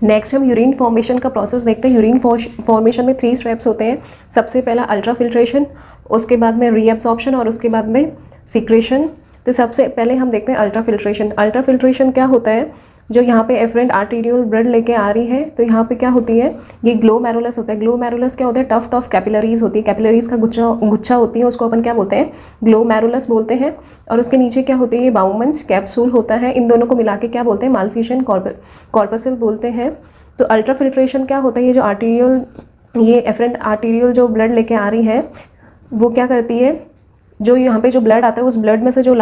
Next हम urine formation का process देखते हैं। यूरिन फॉर्मेशन में 3 स्टेप्स होते हैं। सबसे पहला अल्ट्रा फिल्ट्रेशन, उसके बाद में रीअब्सॉर्प्शन और उसके बाद में सिक्रेशन। तो सबसे पहले हम देखते हैं अल्ट्रा फिल्ट्रेशन। अल्ट्रा फिल्ट्रेशन क्या होता है, जो यहाँ पे एफरेंट आर्टीरियल ब्लड लेके आ रही है, तो यहाँ पे क्या होती है, ये ग्लोमेरुलस होता है। ग्लोमेरुलस क्या होता है, टफ कैपिलरीज होती है, कैपिलरीज का गुच्छा होती है, उसको अपन क्या बोलते हैं, ग्लोमेरुलस बोलते हैं। और उसके नीचे क्या होती है, ये बाउमन्स कैप्सूल होता है। इन दोनों को मिला के क्या बोलते हैं, मालफिशियन कॉर्पसल बोलते हैं। तो अल्ट्रा फिल्ट्रेशन क्या होता है, ये जो आर्टीरियल, ये एफरेंट आर्टीरियल जो ब्लड लेके आ रही है, वो क्या करती है, जो यहाँ पे जो ब्लड आता है उस ब्लड में से जो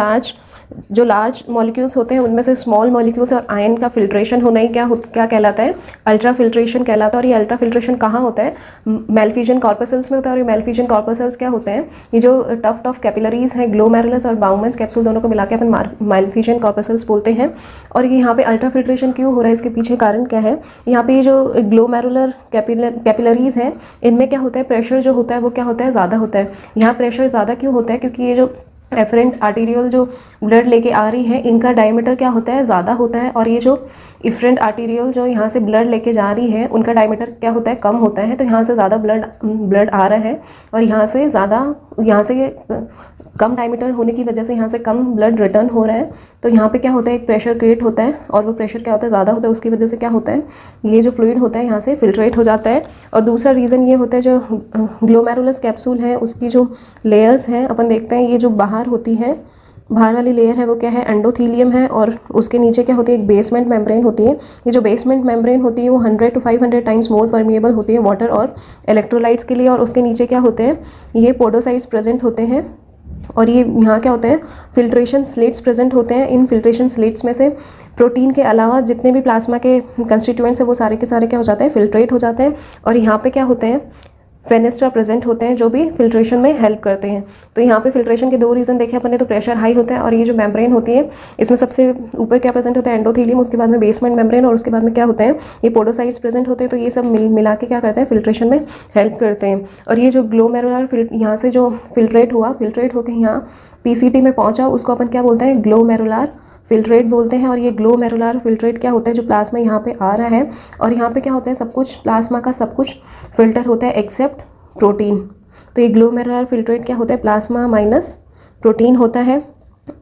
लार्ज मॉलिक्यूल्स होते हैं उनमें से स्मॉल मॉलिक्यूल्स और आयन का फिल्ट्रेशन होना ही क्या कहलाता है, अल्ट्रा फिल्ट्रेशन कहलाता है। और ये अल्ट्रा फिल्ट्रेशन कहाँ होता है, मेलफिशियन कॉर्पसल्स में होता है। और ये मेलफिशियन कॉर्पसल्स क्या होते हैं, ये जो टफ कैपिलरीज हैं, ग्लोमेरुलस और बाउमन्स कैप्सूल, दोनों को मिला के अपन मेलफिशियन कॉर्पसल्स बोलते हैं। और ये यहाँ पे अल्ट्रा फिल्ट्रेशन क्यों हो रहा है, इसके पीछे कारण क्या है, यहाँ पे ये जो ग्लोमेरुलर कैपिलरीज हैं, इनमें क्या होता है, प्रेशर जो होता है वो क्या होता है, ज़्यादा होता है। यहाँ प्रेशर ज़्यादा क्यों होता है, क्योंकि ये जो एफरेंट आर्टीरियल जो ब्लड लेके आ रही है, इनका डायमीटर क्या होता है, ज़्यादा होता है। और ये जो इफरेंट आर्टीरियल जो यहाँ से ब्लड लेके जा रही है, उनका डायमीटर क्या होता है, कम होता है। तो यहाँ से ज़्यादा ब्लड आ रहा है और यहाँ से कम डायमीटर होने की वजह से यहाँ से कम ब्लड रिटर्न हो रहा है। तो यहाँ पे क्या होता है, एक प्रेशर क्रिएट होता है और वो प्रेशर क्या होता है, ज़्यादा होता है। उसकी वजह से क्या होता है, ये जो फ्लूइड होता है यहाँ से फिल्ट्रेट हो जाता है। और दूसरा रीज़न ये होता है, जो ग्लोमेरुलस कैप्सूल है उसकी जो लेयर्स हैं, अपन देखते हैं, ये जो बाहर होती है, बाहर वाली लेयर है वो क्या है, एंडोथीलियम है। और उसके नीचे क्या होती है, एक बेसमेंट मेम्ब्रेन होती है। ये जो बेसमेंट मेम्ब्रेन होती है वो 100 to 500 टाइम्स मोर परमिएबल होती है वाटर और इलेक्ट्रोलाइट्स के लिए। और उसके नीचे क्या होते हैं, ये पोडोसाइट्स प्रेजेंट होते हैं। और ये यहाँ क्या होते हैं, फिल्ट्रेशन स्लेट्स प्रेजेंट होते हैं। इन फिल्ट्रेशन स्लेट्स में से प्रोटीन के अलावा जितने भी प्लाज्मा के कंस्टिट्यूएंट्स हैं वो सारे के सारे क्या हो जाते हैं, फिल्ट्रेट हो जाते हैं। और यहाँ पे क्या होते हैं, फेनेस्ट्रा प्रेजेंट होते हैं, जो भी फिल्ट्रेशन में हेल्प करते हैं। तो यहाँ पे फिल्ट्रेशन के 2 रीज़न देखे अपन ने। तो प्रेशर हाई होता है और ये जो मेम्ब्रेन होती है, इसमें सबसे ऊपर क्या प्रेजेंट होता है, एंडोथीलियम, उसके बाद में बेसमेंट मेम्ब्रेन, और उसके बाद में क्या होते हैं, ये पोडोसाइट्स प्रेजेंट होते हैं। तो ये सब मिला के क्या करते हैं, फिल्ट्रेशन में हेल्प करते हैं। और ये जो ग्लोमेरुलर यहाँ से जो फिल्ट्रेट होकर यहाँ पीसीटी में पहुँचा, उसको अपन क्या बोलते हैं, ग्लोमेरुलर फिल्ट्रेट बोलते हैं। और ये ग्लोमेरुलर फिल्ट्रेट क्या होता है, जो प्लाज्मा यहाँ पे आ रहा है, और यहाँ पे क्या होता है, सब कुछ प्लाज्मा का सब कुछ फिल्टर होता है एक्सेप्ट प्रोटीन। तो ये ग्लोमेरुलर फिल्ट्रेट क्या होता है, प्लाज्मा माइनस प्रोटीन होता है।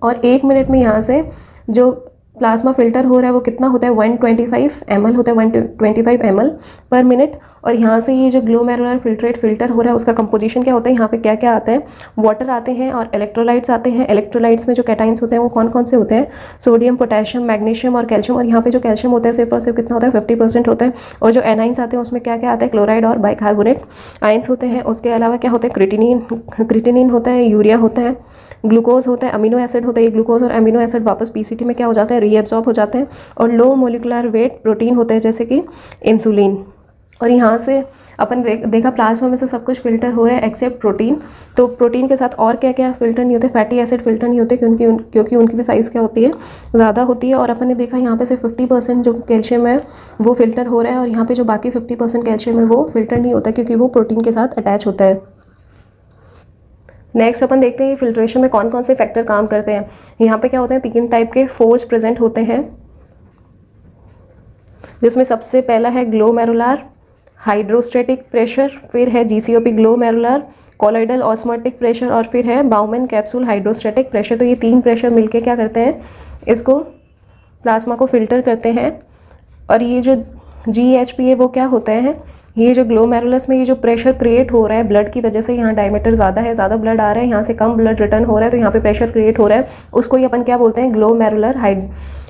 और 1 मिनट में यहाँ से जो प्लाज्मा फिल्टर हो रहा है वो कितना होता है, 125 ml होता है, 125 ml पर मिनट। और यहाँ से ये जो ग्लोमेरुलर फिल्ट्रेट फिल्टर हो रहा है उसका कंपोजिशन क्या होता है, यहाँ पे क्या क्या आता है, वाटर आते हैं और इलेक्ट्रोलाइट्स आते हैं। इलेक्ट्रोलाइट्स में जो कैटाइंस होते हैं वो कौन कौन से होते हैं, सोडियम, पोटेशियम, मैग्नीशियम और कैल्शियम। और यहाँ पे जो कैल्शियम होता है सिर्फ और सिर्फ कितना होता है, 50% होता है। और जो एनाइंस आते हैं उसमें क्या क्या आता है, क्लोराइड और बाइकार्बोनेट आयंस होते हैं। उसके अलावा क्या होता है, क्रिटिनिन होता है, यूरिया होता है, ग्लूकोज होता है, अमीनो एसिड होता है। ये ग्लूकोज और अमीनो एसिड वापस पीसीटी में क्या हो जाता है, रीएब्जॉर्ब हो जाते हैं। और लो मोलिकुलर वेट प्रोटीन होते हैं, जैसे कि इंसुलिन। और यहाँ से अपन देखा प्लाज्मा में से सब कुछ फिल्टर हो रहा है एक्सेप्ट प्रोटीन। तो प्रोटीन के साथ और क्या क्या फिल्टर नहीं होते, फैटी एसिड फिल्टर नहीं होते, क्योंकि उनकी भी साइज़ क्या होती है, ज़्यादा होती है। और अपन ने देखा यहाँ पे से 50% जो कैल्शियम है वो फिल्टर हो रहा है, और यहाँ पे जो बाकी 50% कैल्शियम है वो फिल्टर नहीं होता, क्योंकि वो प्रोटीन के साथ अटैच होता है। नेक्स्ट अपन देखते हैं फिल्ट्रेशन में कौन कौन से फैक्टर काम करते हैं। यहाँ पे क्या होते हैं, 3 टाइप के फोर्स प्रेजेंट होते हैं, जिसमें सबसे पहला है ग्लोमेरुलर हाइड्रोस्टैटिक प्रेशर, फिर है जीसीओपी ग्लोमेरुलर कोलॉइडल ऑस्मोटिक प्रेशर, और फिर है बाउमन कैप्सूल हाइड्रोस्टैटिक प्रेशर। तो ये 3 प्रेशर मिलके क्या करते हैं, इसको प्लाज्मा को फिल्टर करते हैं। और ये जो जीएचपी है वो क्या होता है, ये जो ग्लोमेरुलस में ये जो प्रेशर क्रिएट हो रहा है ब्लड की वजह से, यहाँ डायमीटर ज़्यादा है, ज़्यादा ब्लड आ रहा है, यहाँ से कम ब्लड रिटर्न हो रहा है, तो यहाँ पे प्रेशर क्रिएट हो रहा है, उसको ही अपन क्या बोलते हैं, ग्लोमेरुलर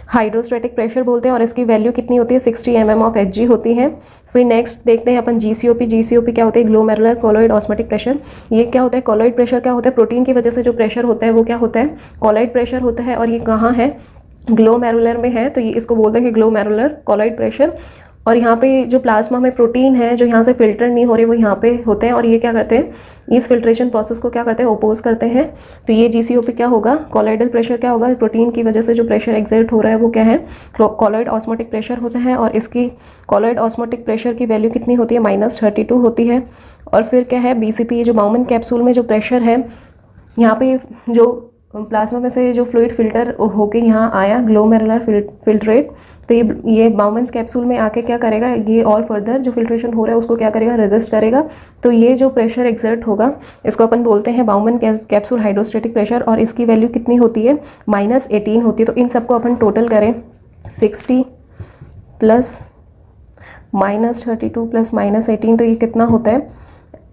हाइड्रोस्टैटिक प्रेशर बोलते हैं। और इसकी वैल्यू कितनी होती है, 60 mm of Hg होती है। फिर नेक्स्ट देखते हैं अपन जीसीओपी क्या होता है, ग्लोमेरुलर कोलॉइड ऑस्मोटिक प्रेशर। ये क्या होता है, कोलॉइड प्रेशर क्या होता है, प्रोटीन की वजह से जो प्रेशर होता है वो क्या होता है, कोलॉइड प्रेशर होता है। और ये कहाँ है, ग्लोमेरुलर में है, तो ये इसको बोलते हैं कि ग्लोमेरुलर कोलॉइड प्रेशर। और यहाँ पे जो प्लाज्मा में प्रोटीन है जो यहाँ से फिल्टर नहीं हो रहे वो यहाँ पे होते हैं, और ये क्या करते हैं, इस फिल्ट्रेशन प्रोसेस को क्या करते हैं, ओपोज करते हैं। तो ये जीसीओपी क्या होगा, कोलॉइडल प्रेशर क्या होगा, प्रोटीन की वजह से जो प्रेशर एक्सर्ट हो रहा है वो क्या है, कोलॉइड ऑस्मोटिक प्रेशर होता है। और इसकी कोलॉइड ऑस्मोटिक प्रेशर की वैल्यू कितनी होती है, -32 होती है। और फिर क्या है, बीसीपी, जो बाउमन कैप्सूल में जो प्रेशर है, यहाँ पे जो प्लाज्मा में से जो फ्लूइड फिल्टर होके यहाँ आया ग्लोमेरुलर फिल्ट्रेट, तो ये बाउमन्स कैप्सूल में आके क्या करेगा, ये और फर्दर जो फिल्ट्रेशन हो रहा है उसको क्या करेगा, रेजिस्ट करेगा। तो ये जो प्रेशर एक्सर्ट होगा इसको अपन बोलते हैं बाउमन कैप्सूल हाइड्रोस्टेटिक प्रेशर, और इसकी वैल्यू कितनी होती है, -18 होती है। तो इन सबको अपन टोटल करें 60 प्लस -32 प्लस -18, तो ये कितना होता है,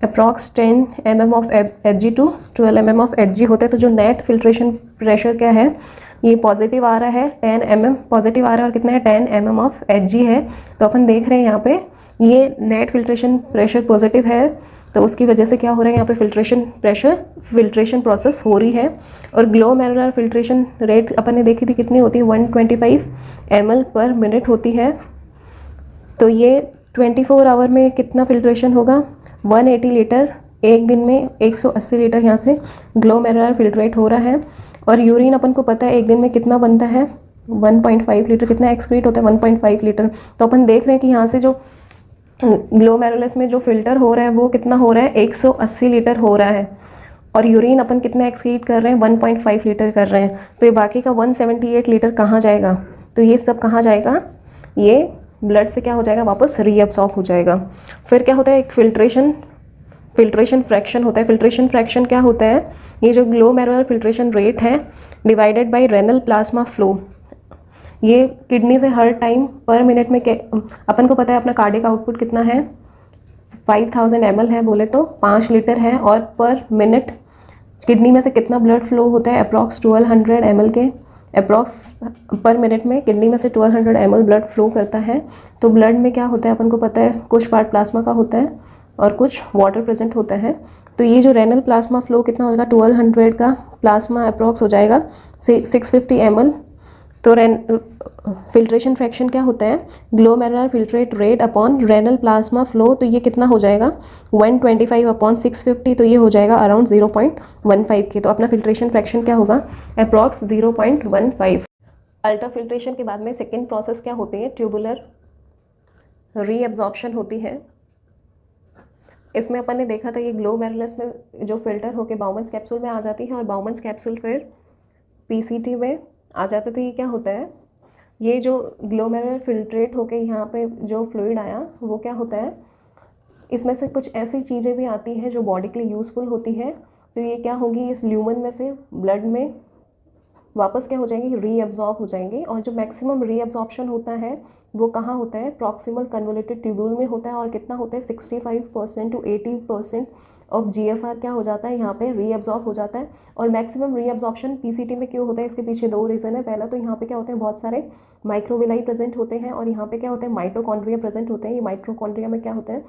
approx 10 mm of Hg to 12 mm of Hg होता है। तो जो नेट फिल्ट्रेशन प्रेशर क्या है, ये पॉजिटिव आ रहा है, 10 mm पॉजिटिव आ रहा है, और कितना है, 10 mm ऑफ Hg है। तो अपन देख रहे हैं यहाँ पे ये नेट फिल्ट्रेशन प्रेशर पॉजिटिव है, तो उसकी वजह से क्या हो रहा है, यहाँ पे फिल्ट्रेशन प्रोसेस हो रही है। और ग्लोमेरुलर फिल्ट्रेशन रेट अपन ने देखी थी कितनी होती है, 125 ml पर मिनट होती है। तो ये 24 आवर में कितना फिल्ट्रेशन होगा, 180 लीटर, एक दिन में 180 लीटर यहाँ से ग्लोमेरुलर फिल्ट्रेट हो रहा है। और यूरिन अपन को पता है एक दिन में कितना बनता है, 1.5 लीटर, कितना एक्सक्रीट होता है, 1.5 लीटर। तो अपन देख रहे हैं कि यहाँ से जो ग्लोमेरुलस में जो फिल्टर हो रहा है वो कितना हो रहा है, 180 लीटर हो रहा है। और यूरिन अपन कितना एक्सक्रीट कर रहे हैं, 1.5 लीटर कर रहे हैं। तो ये बाकी का 178 लीटर कहाँ जाएगा, तो ये सब कहाँ जाएगा, ये ब्लड से क्या हो जाएगा, वापस रीअब्सॉर्ब हो जाएगा। फिर क्या होता है, एक फिल्ट्रेशन फ्रैक्शन होता है। फिल्ट्रेशन फ्रैक्शन क्या होता है, ये जो ग्लोमेरुलर फिल्ट्रेशन रेट है divided by renal plasma flow. ये किडनी से हर टाइम पर मिनट में अपन को पता है अपना कार्डियक आउटपुट कितना है, 5000 ml है, बोले तो 5 लीटर है। और पर मिनट किडनी में से कितना ब्लड फ्लो होता है, अप्रॉक्स 1200 ml के अप्रॉक्स पर मिनट में किडनी में से 1200 ml ब्लड फ्लो करता है। तो ब्लड में क्या होता है अपन को पता है, कुछ पार्ट प्लाज्मा का होता है और कुछ वाटर प्रेजेंट होता है। तो ये जो रेनल प्लाज्मा फ्लो कितना हो जाएगा, 1200 का प्लाज्मा अप्रॉक्स हो जाएगा 650 ml। तो फिल्ट्रेशन फ्रैक्शन क्या होता है, glomerular filtrate rate upon renal plasma flow. तो ये कितना हो जाएगा, 125 अपॉन 650, तो ये हो जाएगा अराउंड 0.15 के। तो अपना फिल्ट्रेशन फ्रैक्शन क्या होगा, अप्रॉक्स 0.15। अल्ट्रा फिल्ट्रेशन के बाद में सेकेंड प्रोसेस क्या होती है, ट्यूबुलर रीअब्जॉर्प्शन होती है। इसमें अपन ने देखा था ये ग्लोमेरुलस में जो फिल्टर होके बाउमन्स कैप्सूल में आ जाती है, और बाउमन्स कैप्सूल फिर पीसीटी में आ जाते। तो ये क्या होता है, ये जो ग्लोमेरुलर फिल्ट्रेट होके यहाँ पे जो फ्लूइड आया वो क्या होता है, इसमें से कुछ ऐसी चीज़ें भी आती हैं जो बॉडी के लिए यूज़फुल होती है। तो ये क्या होगी, इस ल्यूमन में से ब्लड में वापस क्या हो जाएंगी, रीअब्जॉर्ब हो जाएंगे। और जो मैक्सिमम रीअब्जॉर्प्शन होता है वो कहाँ होता है, प्रॉक्सिमल कन्वोल्यूटेड ट्यूब्यूल में होता है। और कितना होता है, 65% to 80% ऑफ जीएफआर क्या हो जाता है, यहाँ पे रीअब्जॉर्ब हो जाता है। और मैक्सिमम रीअब्जॉर्प्शन पीसीटी में क्यों होता है, इसके पीछे 2 रीज़न है। पहला तो यहाँ पे क्या होते हैं, बहुत सारे माइक्रोविलाई प्रेजेंट होते हैं, और यहाँ पे क्या होते हैं, माइटोकॉन्ड्रिया प्रेजेंट होते हैं। ये माइटोकॉन्ड्रिया में क्या होते हैं,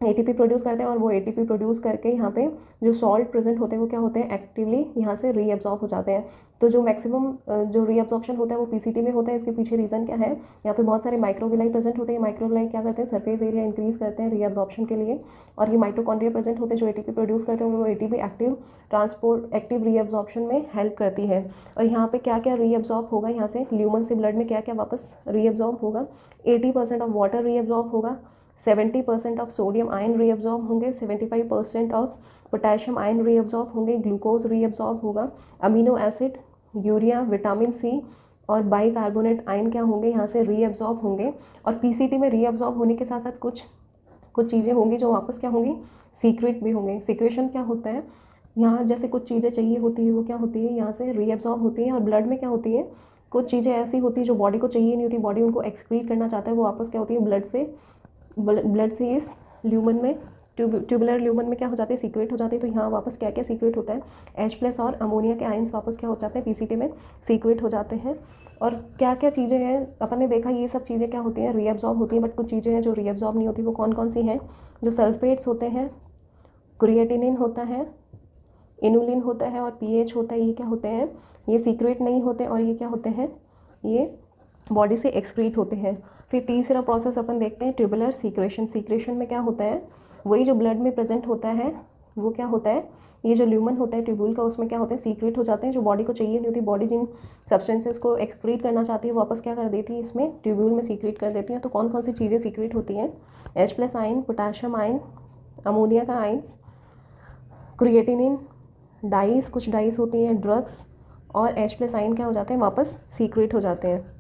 एटीपी प्रोड्यूस करते हैं, और वो एटीपी प्रोड्यूस करके यहाँ पे जो सॉल्ट प्रेजेंट होते हैं वो क्या होते हैं, एक्टिवली यहाँ से रीअब्जॉर्ब हो जाते हैं। तो जो मैक्सिमम जो रीअब्जॉर्प्शन होता है वो पीसीटी में होता है। इसके पीछे रीज़न क्या है, यहाँ पे बहुत सारे माइक्रोविलाई प्रेजेंट होते हैं। माइक्रोविलाई क्या करते हैं, सरफेस एरिया इंक्रीज करते हैं रीअब्जॉर्प्शन के लिए। और ये माइटोकॉन्ड्रिया प्रेजेंट होते हैं जो एटीपी प्रोड्यूस करते हैं, वो एटीपी एक्टिव रीअब्जॉर्प्शन में हेल्प करती है। और यहाँ पे क्या क्या रीअब्जॉर्ब होगा, यहाँ से ल्यूमन से ब्लड में क्या क्या वापस रीअब्जॉर्ब होगा, 80% ऑफ वाटर रीअब्जॉर्ब होगा, 70% ऑफ सोडियम आयन रीअब्जॉर्ब होंगे, 75% ऑफ पोटेशियम आयन रीअब्जॉर्ब होंगे, ग्लूकोज रीअब्जॉर्ब होगा, amino acid, urea, vitamin C और बाइकार्बोनेट आयन क्या होंगे, यहाँ से रीअब्जॉर्ब होंगे। और पीसीटी में रीअब्जॉर्ब होने के साथ साथ कुछ चीज़ें होंगी जो वापस क्या होंगी, सीक्रेट भी होंगे। सीक्रेशन क्या होता है, यहाँ जैसे कुछ चीज़ें चाहिए होती है वो क्या होती है, यहाँ से रीअब्जॉर्ब होती है। और ब्लड में क्या होती है, कुछ चीज़ें ऐसी होती है जो बॉडी को चाहिए नहीं होती, बॉडी उनको एक्सक्रीट करना चाहता है, वो वापस क्या होती है, ब्लड से इस ल्यूमन में ट्यूबुलर ल्यूमन में क्या हो जाते हैं, सीक्रेट हो जाते हैं। तो यहाँ वापस क्या क्या सीक्रेट होता है, H+ और अमोनिया के आयंस वापस क्या हो जाते हैं, पीसीटी में सीक्रेट हो जाते हैं। और क्या क्या चीज़ें हैं अपन ने देखा, ये सब चीज़ें क्या होती हैं, रीअब्जॉर्ब होती हैं। बट कुछ चीज़ें हैं जो रीअब्जॉर्ब नहीं होती, वो कौन कौन सी हैं, जो सल्फेट्स होते हैं, क्रिएटिनिन होता है, इनुलिन होता है, और पीएच होता है, ये क्या होते हैं, ये सीक्रेट नहीं होते, और ये क्या होते हैं, ये बॉडी से एक्सक्रीट होते हैं। फिर तीसरा प्रोसेस अपन देखते हैं ट्यूबुलर सीक्रेशन। सीक्रेशन में क्या होता है, वही जो ब्लड में प्रेजेंट होता है वो क्या होता है, ये जो ल्यूमन होता है ट्यूब्यूल का, उसमें क्या होता है, सीक्रेट हो जाते हैं जो बॉडी को चाहिए नहीं होती। बॉडी जिन सब्सटेंसेस को एक्सक्रीट करना चाहती है वापस क्या कर देती है, इसमें ट्यूब्यूल में सीक्रेट कर देती है। तो कौन कौन सी चीज़ें सीक्रेट होती हैं, H+ ion, potassium ion, ammonia का आयंस, क्रिएटिनिन, डाइस, कुछ डाइस होती हैं, ड्रग्स, और H+ आयन क्या हो जाते हैं, वापस सीक्रेट हो जाते हैं।